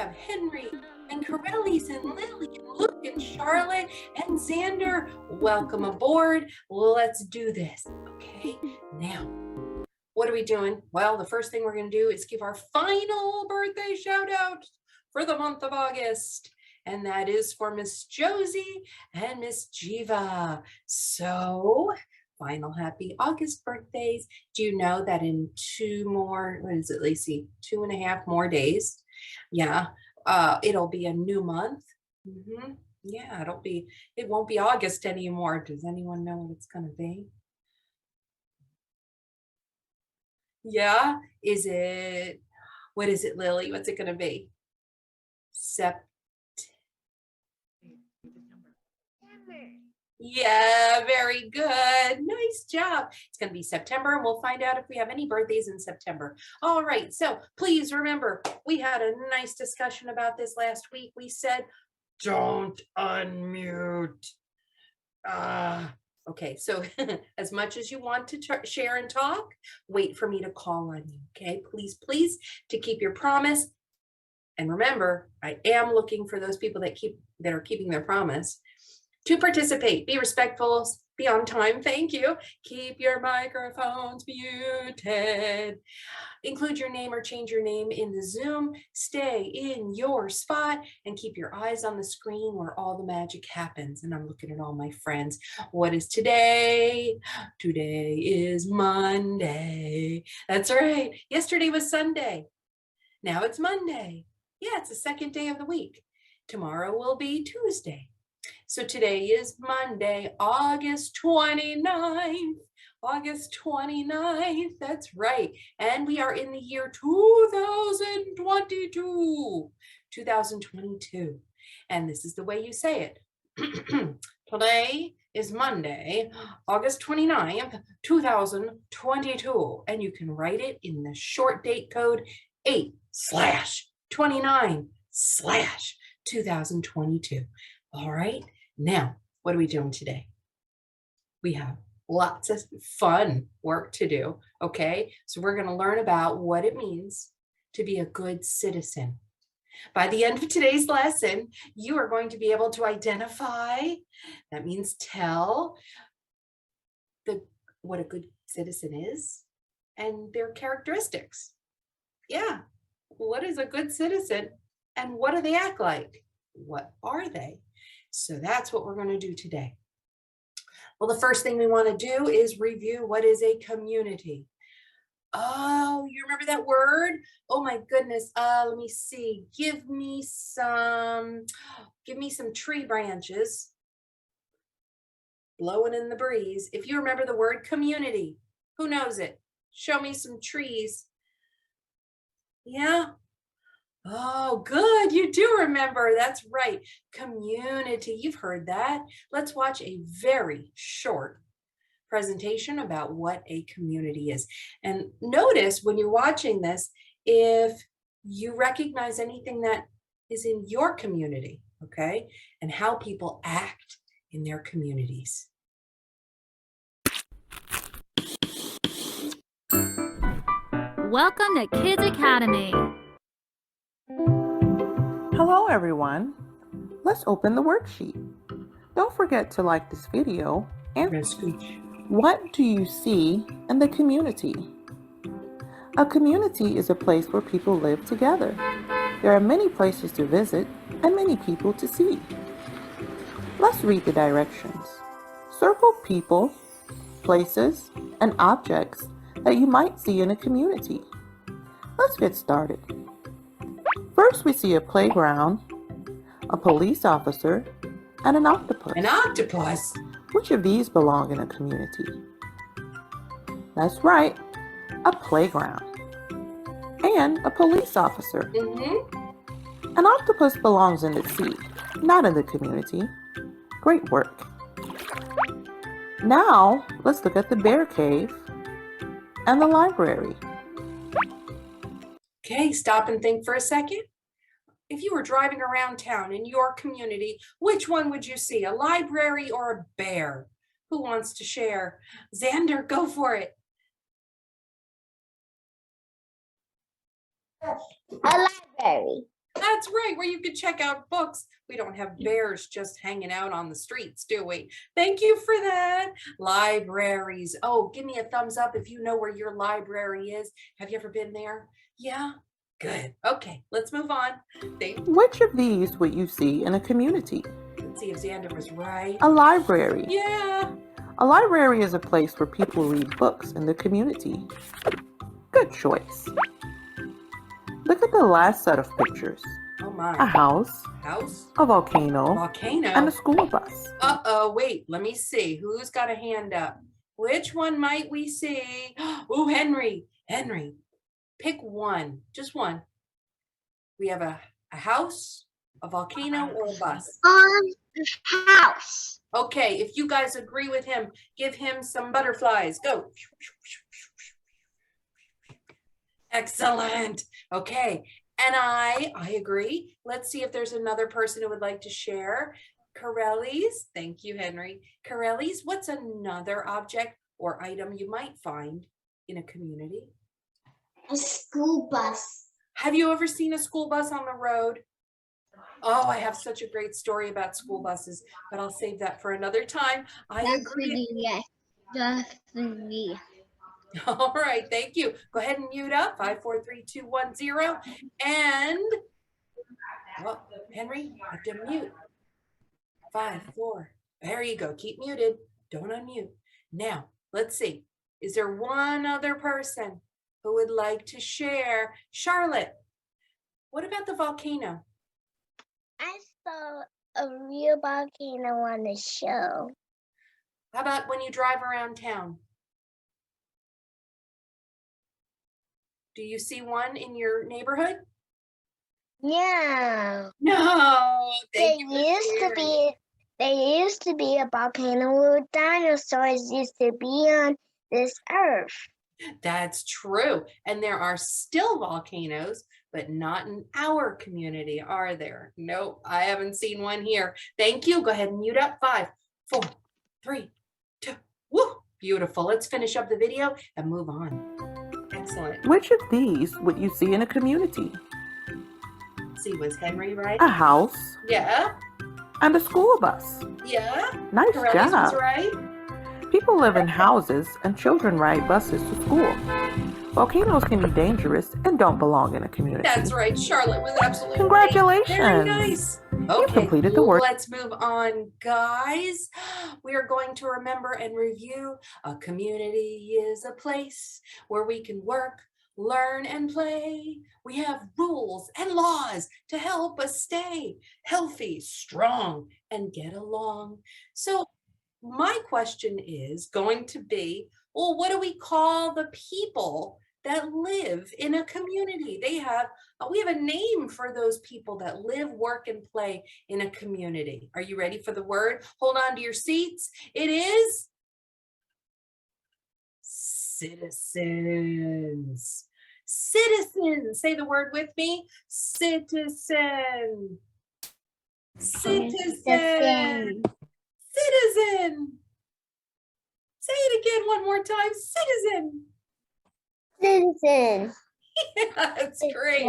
have Henry and Corellis and Lily and Luke and Charlotte and Xander. Welcome aboard. Let's do this. Okay, now, what are we doing? Well, the first thing we're going to do is give our final birthday shout out for the month of August. And that is for Miss Josie and Miss Jiva. So, final happy August birthdays. Do you know that in 2.5 more days? Yeah, it'll be a new month. Yeah, it won't be August anymore. Does anyone know what it's gonna be? Yeah, what is it, Lily? What's it gonna be? Yeah, very good. Nice job. It's going to be September, and we'll find out if we have any birthdays in September. All right. So please remember, we had a nice discussion about this last week. We said, don't unmute. Okay. So as much as you want to share and talk, wait for me to call on you. Okay. Please, to keep your promise. And remember, I am looking for those people that are keeping their promise. To participate, be respectful, be on time, thank you. Keep your microphones muted. Include your name or change your name in the Zoom. Stay in your spot and keep your eyes on the screen where all the magic happens. And I'm looking at all my friends. What is today? Today is Monday. That's right. Yesterday was Sunday. Now it's Monday. Yeah, it's the second day of the week. Tomorrow will be Tuesday. So today is Monday, August 29th. August 29th, that's right. And we are in the year 2022. 2022. And this is the way you say it. Today is Monday, August 29th, 2022. And you can write it in the short date code 8/29/2022. All right. Now, what are we doing today? We have lots of fun work to do, okay? So we're going to learn about what it means to be a good citizen. By the end of today's lesson, you are going to be able to identify, that means tell, what a good citizen is and their characteristics. Yeah, what is a good citizen and what do they act like? What are they? So that's what we're going to do today. Well, the first thing we want to do is review what is a community. Oh, you remember that word? Oh my goodness. Let me see. Give me some tree branches blowing in the breeze. If you remember the word community, who knows it? Show me some trees. Yeah. Oh, good. You do remember. That's right. Community. You've heard that. Let's watch a very short presentation about what a community is. And notice when you're watching this, if you recognize anything that is in your community, okay, and how people act in their communities. Welcome to Kids Academy. Hello everyone. Let's open the worksheet. Don't forget to like this video and what do you see in the community? A community is a place where people live together. There are many places to visit and many people to see. Let's read the directions. Circle people, places, and objects that you might see in a community. Let's get started. First, we see a playground, a police officer, and an octopus. An octopus? Which of these belong in a community? That's right, a playground. And a police officer. An octopus belongs in the sea, not in the community. Great work. Now, let's look at the bear cave and the library. Okay, stop and think for a second. If you were driving around town in your community, which one would you see, a library or a bear? Who wants to share? Xander, go for it. A library. That's right, where you can check out books. We don't have bears just hanging out on the streets, do we? Thank you for that. Libraries. Oh, give me a thumbs up if you know where your library is. Have you ever been there? Yeah? Good. Okay, let's move on. Which of these would you see in a community? Let's see if Xander was right. A library. Yeah. A library is a place where people read books in the community. Good choice. Look at the last set of pictures. Oh my. A house, House? a volcano, Volcano. and a school bus. Uh-oh, wait, let me see. Who's got a hand up? Which one might we see? Oh, Henry. Henry, pick one, just one. We have a house, a volcano, or a bus? House. Okay, if you guys agree with him, give him some butterflies. Go. Excellent. Okay, and I agree. Let's see if there's another person who would like to share. Corelli's, thank you, Henry. Corelli's, what's another object or item you might find in a community? A school bus. Have you ever seen a school bus on the road? Oh, I have such a great story about school buses, but I'll save that for another time. I agree. Yes. Definitely. All right, thank you. Go ahead and mute up, 543-210. And, well, Henry, I have to mute. 5, 4, there you go. Keep muted, don't unmute. Now, let's see. Is there one other person who would like to share? Charlotte, what about the volcano? I saw a real volcano on the show. How about when you drive around town? Do you see one in your neighborhood? Yeah. No. There used to be a volcano where dinosaurs used to be on this earth. That's true. And there are still volcanoes, but not in our community, are there? Nope, I haven't seen one here. Thank you. Go ahead and mute up. 5, 4, 3, 2. Woo! Beautiful. Let's finish up the video and move on. Excellent. Which of these would you see in a community? Let's see, was Henry right? A house Yeah. and a school bus. Yeah. Nice Corelli's was job. right. People live in houses and children ride buses to school. Volcanoes can be dangerous and don't belong in a community. That's right. Charlotte was absolutely Congratulations. Very nice. You completed the work. Let's move on, guys. We are going to remember and review. A community is a place where we can work, learn, and play. We have rules and laws to help us stay healthy, strong, and get along. So my question is going to be, well, what do we call the people that live in a community? We have a name for those people that live, work, and play in a community. Are you ready for the word? Hold on to your seats. It is citizens. Citizens. Say the word with me. Citizen. Citizen. Citizen. Say it again one more time. Citizen. Citizen. Yeah, that's great.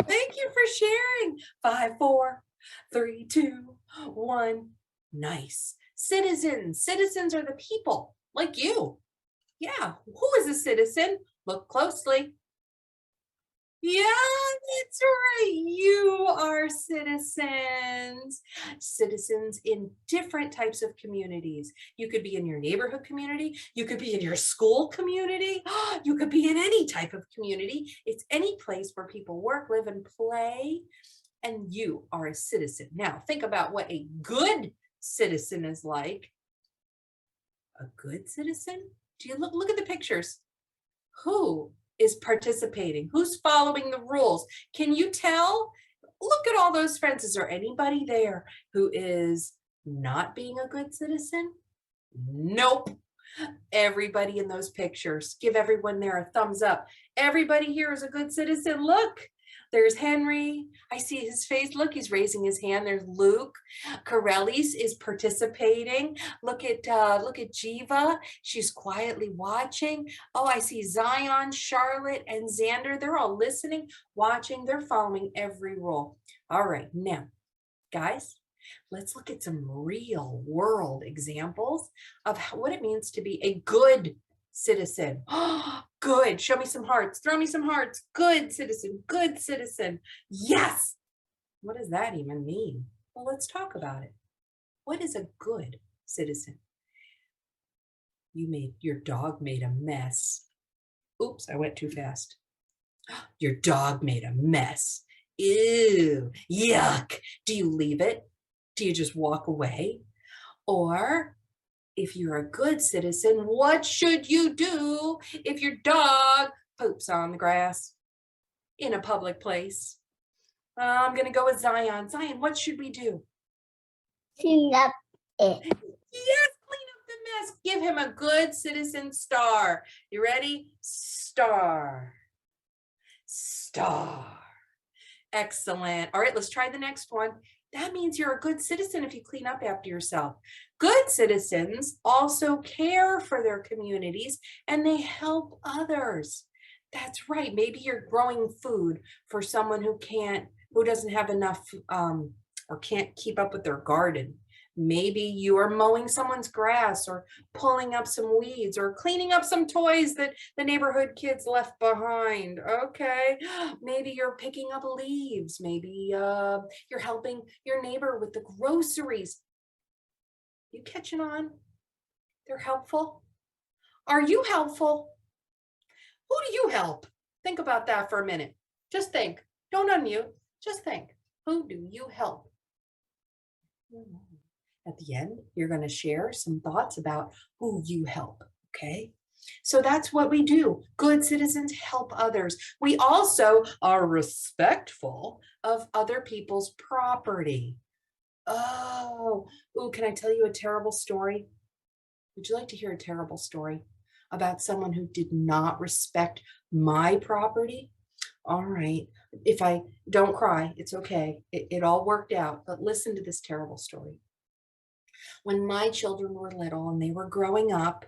Thank you for sharing. 5, 4, 3, 2, 1. Nice. Citizens. Citizens are the people like you. Yeah. Who is a citizen? Look closely. Yeah, that's right. You are citizens. Citizens in different types of communities. You could be in your neighborhood community. You could be in your school community. You could be in any type of community. It's any place where people work, live, and play. And you are a citizen. Now, think about what a good citizen is like. A good citizen? Do you look at the pictures? Who is participating? Who's following the rules? Can you tell? Look at all those friends. Is there anybody there who is not being a good citizen? Nope. Everybody in those pictures. Give everyone there a thumbs up. Everybody here is a good citizen. Look, there's Henry. I see his face. Look, he's raising his hand. There's Luke. Corelli's is participating. Look at Jiva. She's quietly watching. Oh, I see Zion, Charlotte, and Xander. They're all listening, watching. They're following every rule. All right, now, guys, let's look at some real world examples of what it means to be a good citizen. Good. Show me some hearts. Throw me some hearts. Good citizen. Good citizen. Yes. What does that even mean? Well, let's talk about it. What is a good citizen? Your dog made a mess. Oops, I went too fast. Your dog made a mess. Ew, yuck. Do you leave it? Do you just walk away? Or if you're a good citizen, what should you do if your dog poops on the grass in a public place? I'm going to go with Zion. Zion, what should we do? Clean up it. Yes, clean up the mess. Give him a good citizen star. You ready? Star. Star. Excellent. All right, let's try the next one. That means you're a good citizen if you clean up after yourself. Good citizens also care for their communities and they help others. That's right. Maybe you're growing food for someone who doesn't have enough or can't keep up with their garden. Maybe you are mowing someone's grass or pulling up some weeds or cleaning up some toys that the neighborhood kids left behind. Okay. Maybe you're picking up leaves. Maybe you're helping your neighbor with the groceries. You catching on? They're helpful. Are you helpful? Who do you help? Think about that for a minute. Just think. Don't unmute. Just think. Who do you help? At the end, you're going to share some thoughts about who you help, okay? So that's what we do. Good citizens help others. We also are respectful of other people's property. Oh, can I tell you a terrible story? Would you like to hear a terrible story about someone who did not respect my property? All right. Don't cry, it's okay. It all worked out, but listen to this terrible story. When my children were little and they were growing up,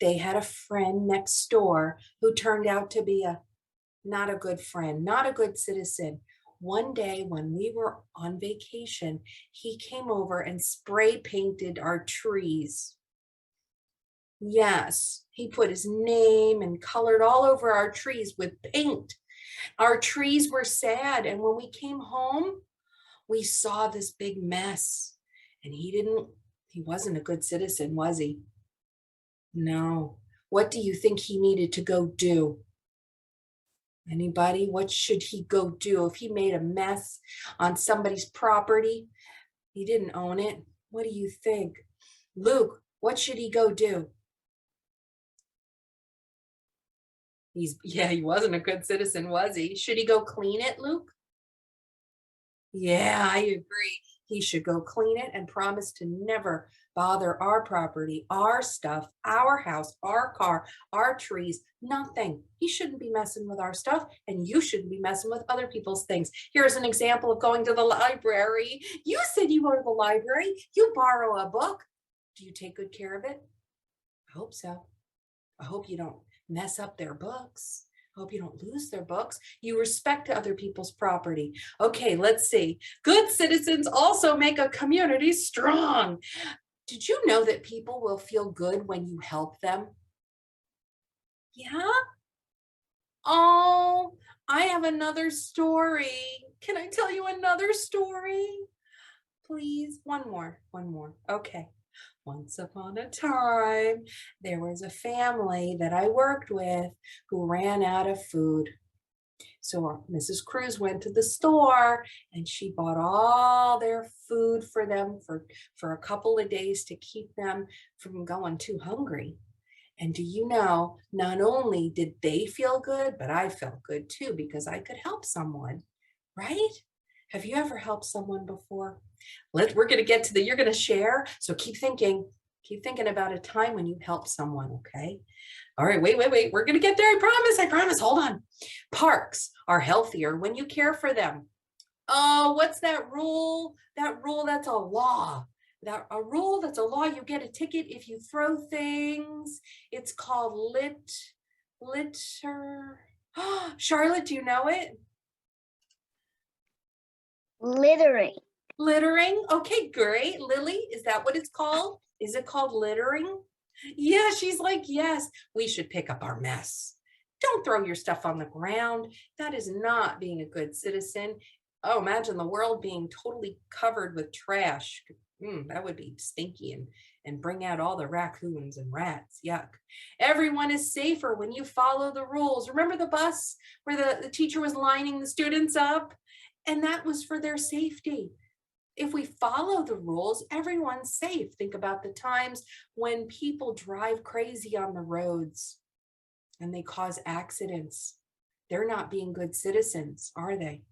they had a friend next door who turned out to be not a good friend, not a good citizen. One day when we were on vacation, he came over and spray painted our trees. Yes, he put his name and colored all over our trees with paint. Our trees were sad, and when we came home, we saw this big mess. And he wasn't a good citizen, was he? No. What do you think he needed to go do? Anybody? What should he go do if he made a mess on somebody's property? He didn't own it. What do you think? Luke, what should he go do? He wasn't a good citizen, was he? Should he go clean it, Luke? Yeah, I agree. He should go clean it and promise to never bother our property, our stuff, our house, our car, our trees, nothing. He shouldn't be messing with our stuff, and you shouldn't be messing with other people's things. Here's an example of going to the library. You said you go to the library. You borrow a book. Do you take good care of it? I hope so. I hope you don't mess up their books. I hope you don't lose their books. You respect other people's property. Okay, let's see. Good citizens also make a community strong. Did you know that people will feel good when you help them? Yeah? Oh, I have another story. Can I tell you another story? Please, one more. Okay. Once upon a time, there was a family that I worked with who ran out of food. So Mrs. Cruz went to the store and she bought all their food for them for a couple of days to keep them from going too hungry. And do you know, not only did they feel good, but I felt good too because I could help someone, right? Have you ever helped someone before? We're going to get to you're going to share. So keep thinking about a time when you helped someone. Okay. All right. Wait. We're going to get there. I promise. Hold on. Parks are healthier when you care for them. Oh, what's that rule? That's a law. A rule that's a law. You get a ticket if you throw things. It's called litter. Charlotte, do you know it? Littering. Littering. Okay, great. Lily, is that what it's called? Is it called littering? Yeah, she's like, yes, we should pick up our mess. Don't throw your stuff on the ground. That is not being a good citizen. Oh, imagine the world being totally covered with trash. That would be stinky and bring out all the raccoons and rats. Yuck. Everyone is safer when you follow the rules. Remember the bus where the teacher was lining the students up? And that was for their safety. If we follow the rules, everyone's safe. Think about the times when people drive crazy on the roads and they cause accidents. They're not being good citizens, are they?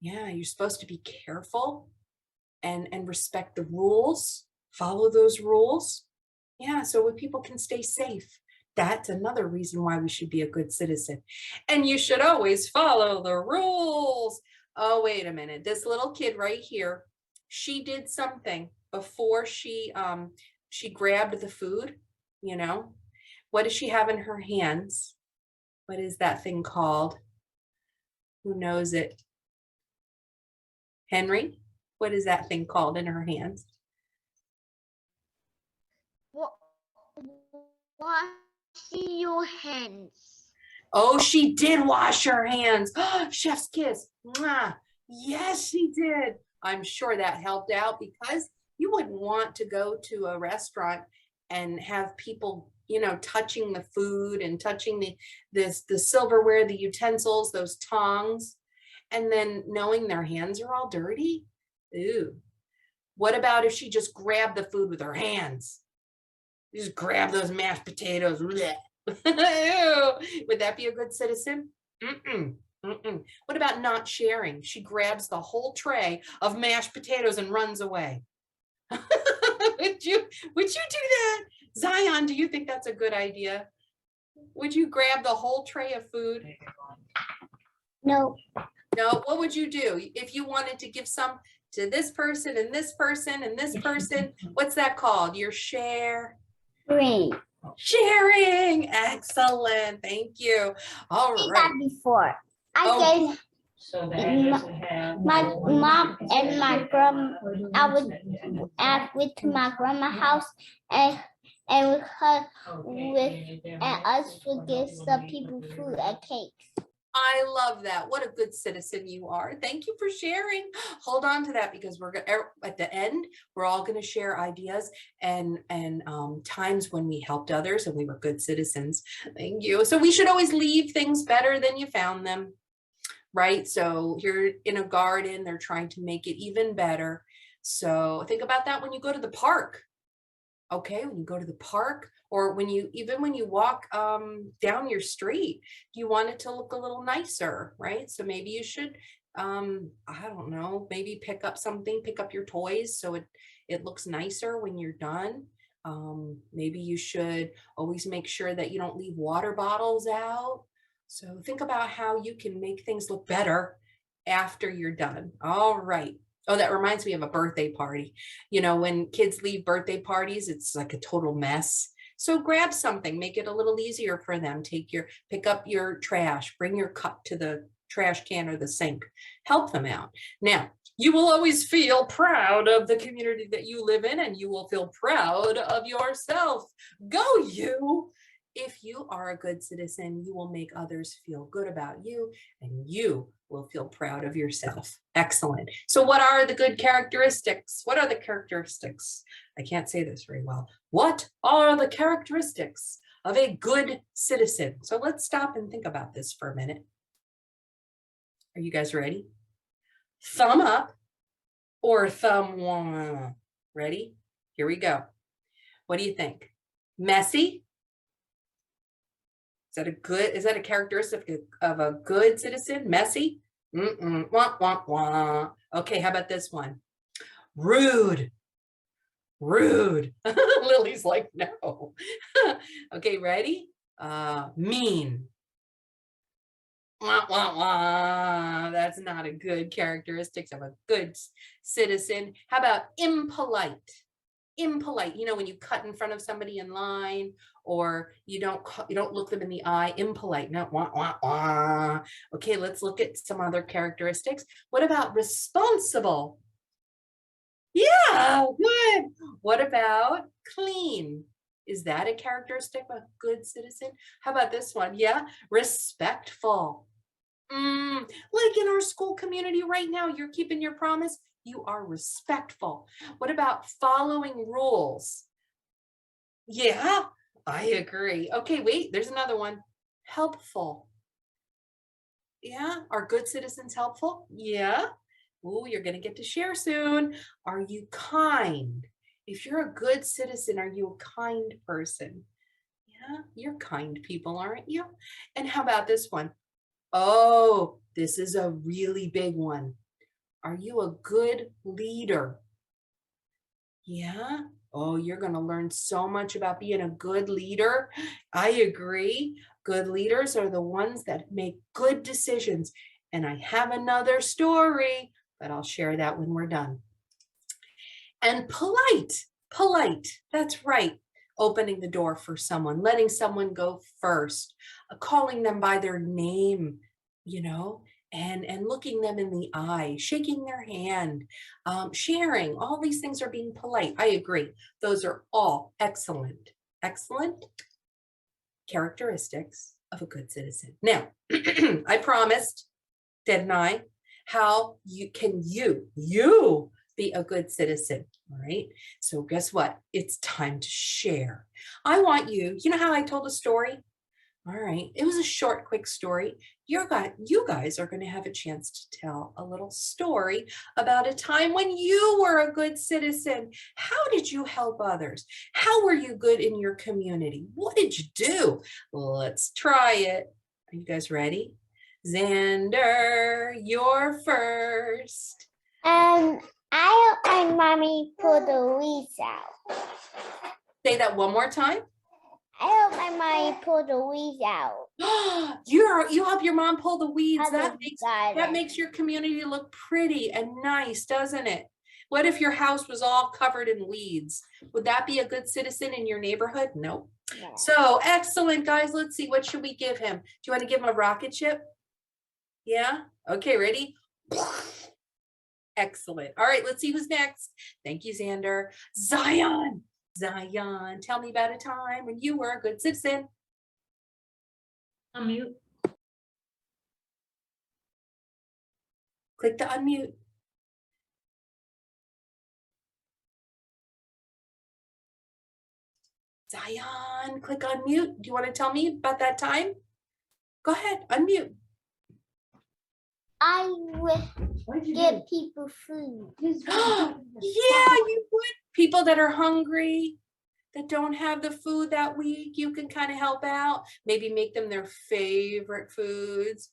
Yeah, you're supposed to be careful and respect the rules, follow those rules. Yeah, so people can stay safe. That's another reason why we should be a good citizen. And you should always follow the rules. Oh, wait a minute. This little kid right here, she did something before she grabbed the food, you know. What does she have in her hands? What is that thing called? Who knows it? Henry, what is that thing called in her hands? Washing your hands. Oh, she did wash her hands. Chef's kiss. Mwah. Yes, she did. I'm sure that helped out because you wouldn't want to go to a restaurant and have people, touching the food and touching the silverware, the utensils, those tongs, and then knowing their hands are all dirty. Ooh. What about if she just grabbed the food with her hands? Just grab those mashed potatoes. Ew. Would that be a good citizen? What about not sharing? She grabs the whole tray of mashed potatoes and runs away. Would you do that? Zion, do you think that's a good idea? Would you grab the whole tray of food? No. No, what would you do if you wanted to give some to this person and this person and this person? What's that called? Your share? Sharing. Excellent. Thank you. All right. That before. I gave my mom and my grandma. I went to my grandma's house and with her and us to give some people food and cakes. I love that. What a good citizen you are. Thank you for sharing. Hold on to that because we're going at the end, we're all going to share ideas and times when we helped others and we were good citizens. Thank you. So we should always leave things better than you found them, right? So you're in a garden, they're trying to make it even better. So think about that when you go to the park. Okay, when you go to the park or when you walk down your street, you want it to look a little nicer, right? So maybe you should, I don't know, maybe pick up your toys so it looks nicer when you're done. Maybe you should always make sure that you don't leave water bottles out. So think about how you can make things look better after you're done. All right. Oh, that reminds me of a birthday party. When kids leave birthday parties, it's like a total mess. So grab something, make it a little easier for them. Pick up your trash, bring your cup to the trash can or the sink, help them out. Now, you will always feel proud of the community that you live in, and you will feel proud of yourself. Go you! If you are a good citizen, you will make others feel good about you, and you will feel proud of yourself. Excellent. So what are the good characteristics? What are the characteristics? I can't say this very well. What are the characteristics of a good citizen? So let's stop and think about this for a minute. Are you guys ready? Thumb up or thumb one? Ready? Here we go. What do you think? Messy? Is that a characteristic of a good citizen? Messy? Wah, wah, wah. Okay, how about this one? Rude. Lily's like, no. Okay, ready? Mean. Wah, wah, wah. That's not a good characteristic of a good citizen. How about impolite? impolite. You know, when you cut in front of somebody in line, or you don't look them in the eye. Impolite. No, wah, wah, wah. Okay, let's look at some other characteristics. What about responsible? Yeah, good. What about clean? Is that a characteristic of a good citizen? How about this one? Yeah, respectful. Like in our school community right now, you're keeping your promise. You are respectful. What about following rules? Yeah, I agree. Okay, wait, there's another one. Helpful. Yeah, are good citizens helpful? Yeah. Oh, you're going to get to share soon. Are you kind? If you're a good citizen, are you a kind person? Yeah, you're kind people, aren't you? And how about this one? Oh, this is a really big one. Are you a good leader? Yeah. Oh, you're going to learn so much about being a good leader. I agree. Good leaders are the ones that make good decisions. And I have another story, but I'll share that when we're done. And polite. That's right. Opening the door for someone, letting someone go first, calling them by their name, you know, and looking them in the eye, shaking their hand, sharing. All these things are being polite. I agree. Those are all excellent characteristics of a good citizen. Now, I promised, didn't I? How can you be a good citizen? All right. So guess what? It's time to share. I want you know how I told a story? All right. It was a short, quick story. You guys are going to have a chance to tell a little story about a time when you were a good citizen. How did you help others? How were you good in your community? What did you do? Let's try it. Are you guys ready? Xander, you're first. I help my mommy pull the weeds out. Say that one more time. I help my mommy pull the weeds out. You help your mom pull the weeds. Of the That makes your community look pretty and nice, doesn't it? What if your house was all covered in weeds? Would that be a good citizen in your neighborhood? Nope. No. So excellent, guys. Let's see. What should we give him? Do you want to give him a rocket ship? Yeah. Okay. Ready? Excellent. All right. Let's see who's next. Thank you, Xander. Zion, tell me about a time when you were a good citizen. Unmute. Click to unmute. Zion, click unmute. Do you want to tell me about that time? Go ahead, unmute. I would give people food. Yeah, you would. People that are hungry, that don't have the food that week, you can kind of help out. Maybe make them their favorite foods.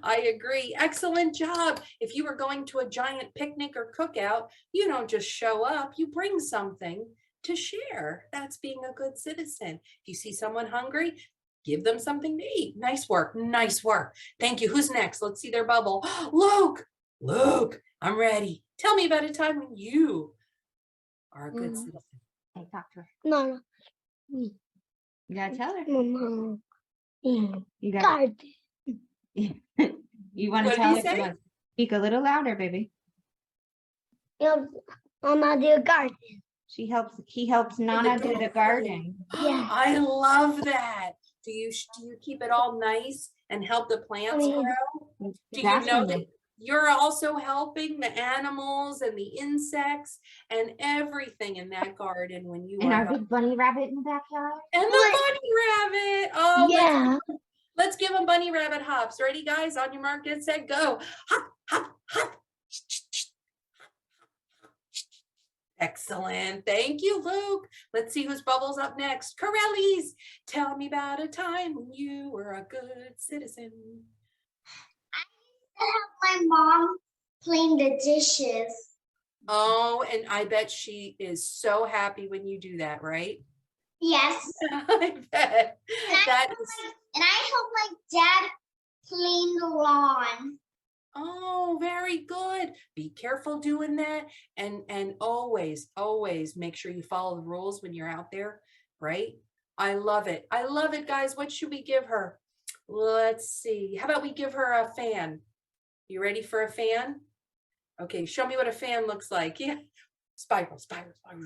I agree. Excellent job. If you were going to a giant picnic or cookout, you don't just show up, you bring something to share. That's being a good citizen. If you see someone hungry, give them something to eat. Nice work. Nice work. Thank you. Who's next? Let's see their bubble. Luke, I'm ready. Tell me about a time when you are a good citizen. Hey, talk to her. No. You gotta tell her. No. You got. You want to What did tell he her? say? Speak a little louder, baby. Mama, do a garden. He helps Nana do the garden. Yeah. I love that. Do you keep it all nice and help the plants grow? Do you know that you're also helping the animals and the insects and everything in that garden when you And are our big bunny rabbit in the backyard. and the bunny rabbit. Oh, Yeah. let's give them bunny rabbit hops. Ready, guys? On your mark, get set, go. Hop, hop, hop. Excellent. Thank you, Luke. Let's see whose bubble's up next. Corelli's. Tell me about a time when you were a good citizen. I help my mom clean the dishes. Oh, and I bet she is so happy when you do that, right? Yes. I bet. And I help my dad clean the lawn. Oh, very good. Be careful doing that. And always, always make sure you follow the rules when you're out there, right? I love it. I love it, guys. What should we give her? Let's see. How about we give her a fan? You ready for a fan? Okay, show me what a fan looks like. Yeah. Spiral, spiral, spiral.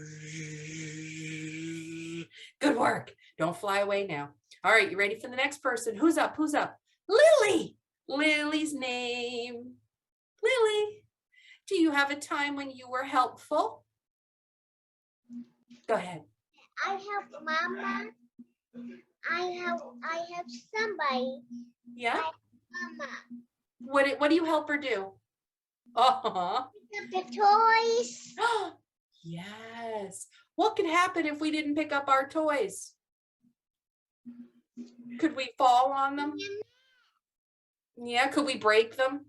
Good work. Don't fly away now. All right, you ready for the next person? Who's up? Who's up? Lily. Lily's name. Lily, do you have a time when you were helpful? Go ahead. I help Mama. I help somebody. Yeah. Mama. What do you help her do? Uh-huh. Pick up the toys. Yes. What could happen if we didn't pick up our toys? Could we fall on them? Yeah. Could we break them?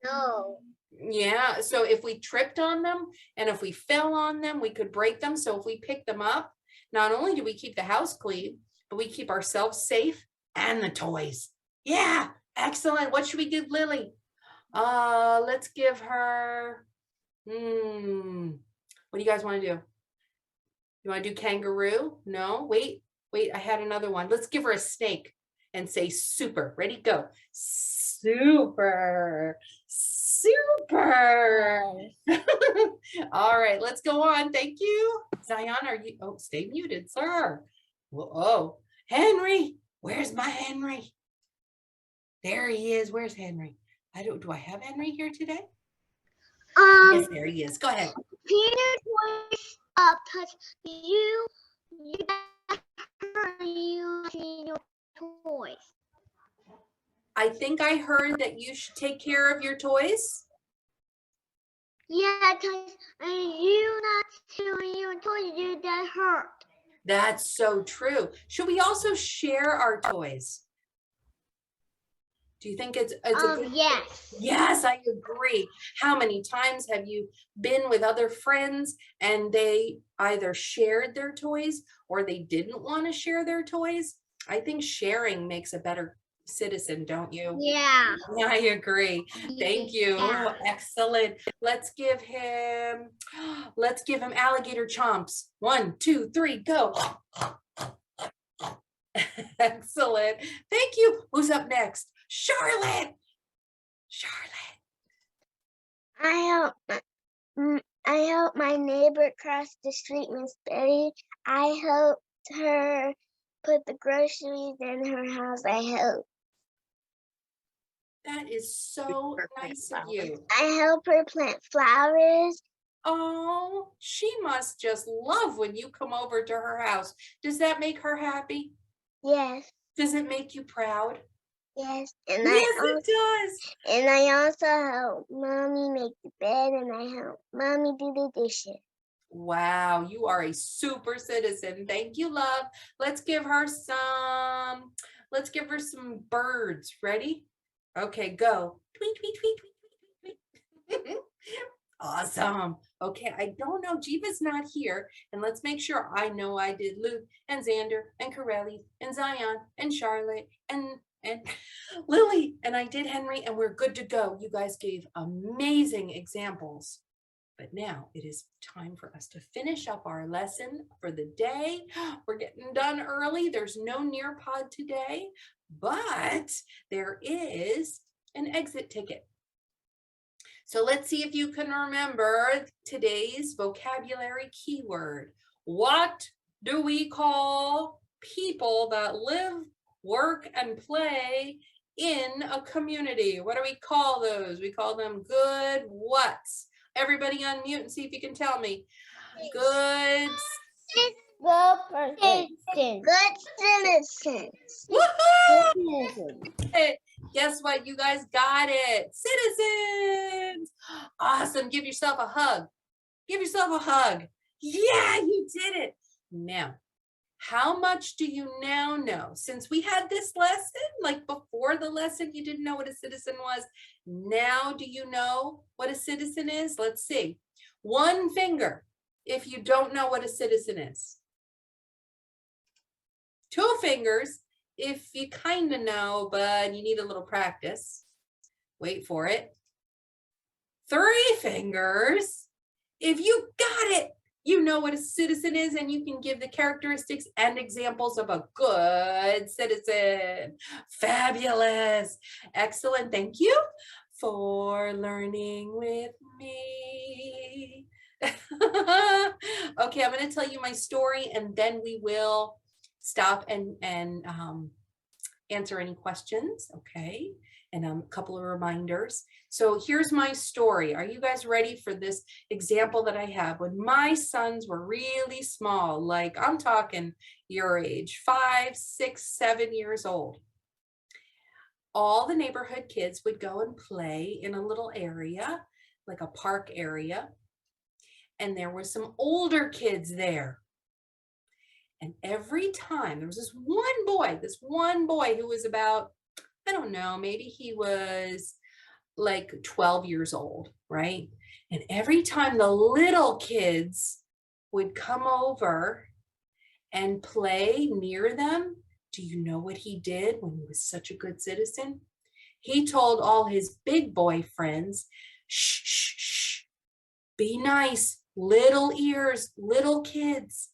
No. Yeah. So if we tripped on them and if we fell on them, we could break them. So if we pick them up, not only do we keep the house clean, but we keep ourselves safe and the toys. Yeah. Excellent. What should we give Lily? Let's give her, what do you guys want to do? You want to do kangaroo? No, wait, I had another one. Let's give her a snake and say super. Ready, go. Super, super. All right, let's go on. Thank you. Zion, are you, oh, stay muted, sir. Whoa, Henry, where's my Henry? There he is. Where's Henry? Do I have Henry here today? Yes, there he is. Go ahead. Peter was touch you see your toys. I think I heard that you should take care of your toys. Yeah, because you not showing your toys, you get hurt. That's so true. Should we also share our toys? Do you think it's a good? Yes. Yes, I agree. How many times have you been with other friends and they either shared their toys or they didn't want to share their toys? I think sharing makes a better citizen, don't you? Yeah. I agree. Thank you. Yeah. Excellent. Let's give him alligator chomps. 1, 2, 3, go. Excellent. Thank you. Who's up next? Charlotte. I help my neighbor cross the street, Miss Betty. I helped her put the groceries in her house. That is so nice of you. I help her plant flowers. Oh, she must just love when you come over to her house. Does that make her happy? Yes. Does it make you proud? Yes. And Yes, it does. And I also help Mommy make the bed, and I help Mommy do the dishes. Wow, you are a super citizen. Thank you, love. Let's give her some birds. Ready? Okay, go. Tweet, tweet, tweet, tweet, tweet, tweet. Awesome. Okay, I don't know. Jiva's not here. And let's make sure I know I did Luke and Xander and Corelli and Zion and Charlotte and Lily. And I did Henry, and we're good to go. You guys gave amazing examples. But now it is time for us to finish up our lesson for the day. We're getting done early. There's no Nearpod today, but there is an exit ticket. So let's see if you can remember today's vocabulary keyword. What do we call people that live, work, and play in a community? What do we call those? We call them good whats. Everybody unmute and see if you can tell me. Good citizens. Woohoo! Guess what? You guys got it. Citizens. Awesome. Give yourself a hug. Give yourself a hug. Yeah, you did it. Now, how much do you now know? Since we had this lesson, like before the lesson, you didn't know what a citizen was. Now, do you know what a citizen is? Let's see. One finger if you don't know what a citizen is. 2 fingers if you kind of know, but you need a little practice. wait for it, 3 fingers. If you got it, you know what a citizen is, and you can give the characteristics and examples of a good citizen. Fabulous. Excellent. Thank you for learning with me. Okay, I'm going to tell you my story, and then we will stop and answer any questions. Okay, and a couple of reminders. So here's my story. Are you guys ready for this example that I have? When my sons were really small, like I'm talking your age, 5, 6, 7 years old, all the neighborhood kids would go and play in a little area, like a park area. And there were some older kids there. And every time there was this one boy who was about, I don't know, maybe he was like 12 years old, right? And every time the little kids would come over and play near them, do you know what he did when he was such a good citizen? He told all his big boy friends, shh, shh, shh, be nice, little ears, little kids.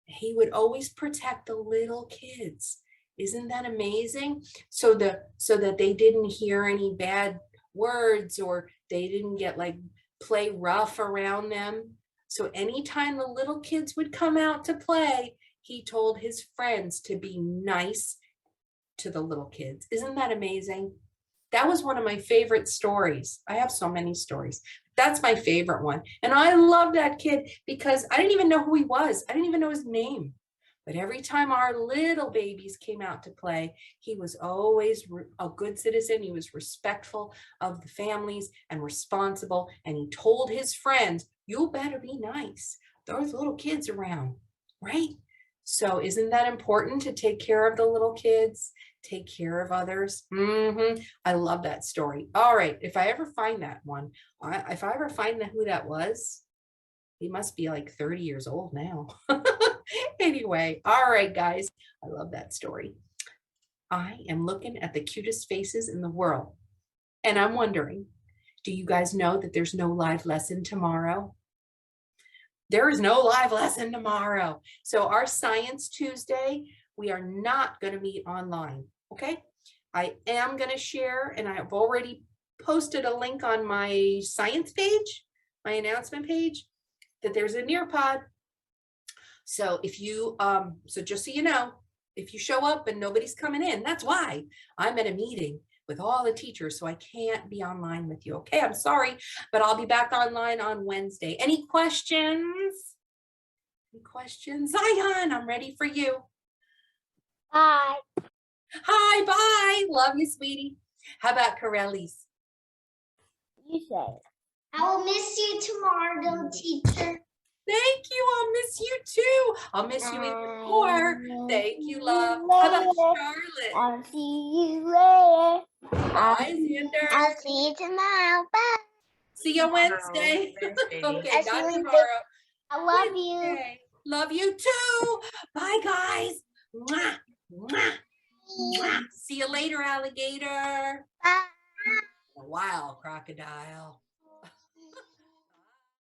He would always protect the little kids. Isn't that amazing? So that they didn't hear any bad words, or they didn't get like play rough around them. So anytime the little kids would come out to play, he told his friends to be nice to the little kids. Isn't that amazing? That was one of my favorite stories. I have so many stories. That's my favorite one. And I love that kid because I didn't even know who he was. I didn't even know his name. But every time our little babies came out to play, he was always a good citizen. He was respectful of the families and responsible. And he told his friends, you better be nice. Those little kids around, right? So isn't that important to take care of the little kids, take care of others? I love that story. All right, if I ever find that one, if I ever find who that was, he must be like 30 years old now. Anyway, all right, guys, I love that story. I am looking at the cutest faces in the world, and I'm wondering, do you guys know that there's no live lesson tomorrow? There is no live lesson tomorrow. So our Science Tuesday, we are not going to meet online, okay? I am going to share, and I've already posted a link on my science page, my announcement page, that there's a Nearpod. So if you, so just so you know, if you show up and nobody's coming in, that's why. I'm at a meeting with all the teachers, so I can't be online with you. Okay, I'm sorry, but I'll be back online on Wednesday. Any questions? Any questions? Zion, I'm ready for you. Bye. Hi, bye. Love you, sweetie. How about Corelli's? You say. I will miss you tomorrow, teacher. Thank you. I'll miss you too. I'll miss you even more. Thank you, love. How about Charlotte? I'll see you later. Bye, Xander. I'll see you tomorrow. Bye. See you Wednesday. Okay, I'll see not you tomorrow. I love you. Wednesday. Love you too. Bye, guys. Mwah, mwah, mwah. See you later, alligator. Bye. A wild crocodile.